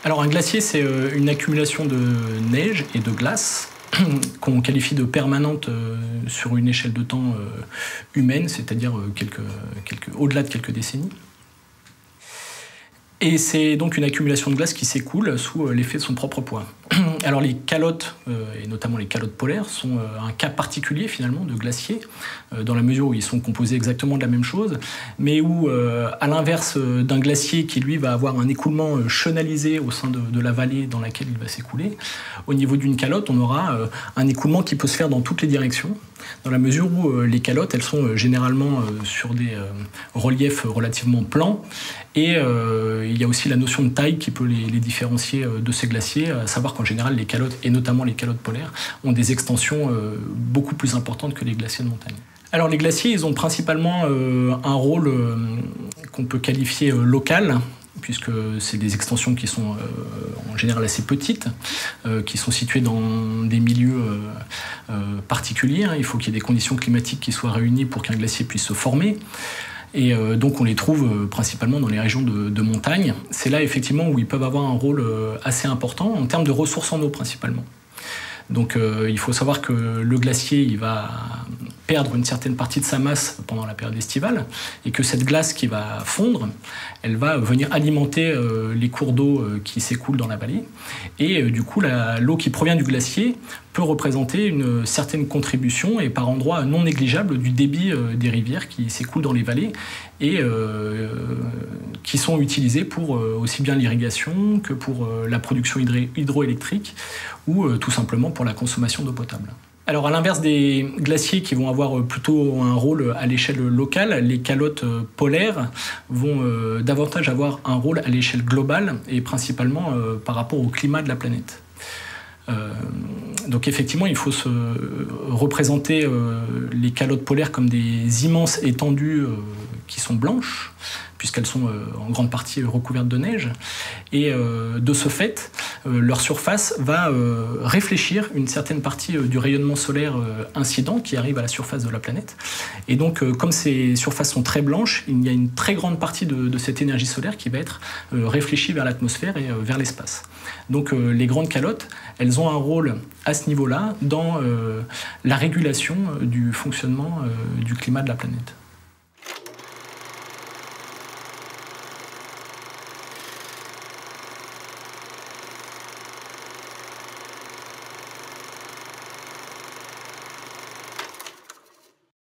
Alors un glacier, c'est une accumulation de neige et de glace qu'on qualifie de permanente sur une échelle de temps humaine, c'est-à-dire au-delà de quelques décennies. Et c'est donc une accumulation de glace qui s'écoule sous l'effet de son propre poids. Alors les calottes, et notamment les calottes polaires, sont un cas particulier finalement de glacier, dans la mesure où ils sont composés exactement de la même chose, mais où, à l'inverse d'un glacier qui lui va avoir un écoulement chenalisé au sein de la vallée dans laquelle il va s'écouler, au niveau d'une calotte, on aura un écoulement qui peut se faire dans toutes les directions, dans la mesure où les calottes, elles sont généralement sur des reliefs relativement plans, et il y a aussi la notion de taille qui peut les différencier de ces glaciers, à savoir qu'en général, les calottes, et notamment les calottes polaires, ont des extensions beaucoup plus importantes que les glaciers de montagne. Alors les glaciers, ils ont principalement un rôle qu'on peut qualifier local, puisque c'est des extensions qui sont en général assez petites, qui sont situées dans des milieux particuliers. Il faut qu'il y ait des conditions climatiques qui soient réunies pour qu'un glacier puisse se former. Et donc on les trouve principalement dans les régions de montagne. C'est là effectivement où ils peuvent avoir un rôle assez important en termes de ressources en eau principalement. Donc il faut savoir que le glacier il va perdre une certaine partie de sa masse pendant la période estivale et que cette glace qui va fondre, elle va venir alimenter les cours d'eau qui s'écoulent dans la vallée. Et du coup, l'eau qui provient du glacier peut représenter une certaine contribution et par endroits non négligeables du débit des rivières qui s'écoulent dans les vallées et qui sont utilisées pour aussi bien l'irrigation que pour la production hydroélectrique ou tout simplement pour la consommation d'eau potable. Alors à l'inverse des glaciers qui vont avoir plutôt un rôle à l'échelle locale, les calottes polaires vont davantage avoir un rôle à l'échelle globale et principalement par rapport au climat de la planète. Donc effectivement, il faut se représenter les calottes polaires comme des immenses étendues qui sont blanches, puisqu'elles sont en grande partie recouvertes de neige. Et de ce fait, leur surface va réfléchir une certaine partie du rayonnement solaire incident qui arrive à la surface de la planète. Et donc, comme ces surfaces sont très blanches, il y a une très grande partie de cette énergie solaire qui va être réfléchie vers l'atmosphère et vers l'espace. Donc les grandes calottes, elles ont un rôle à ce niveau-là dans la régulation du fonctionnement du climat de la planète.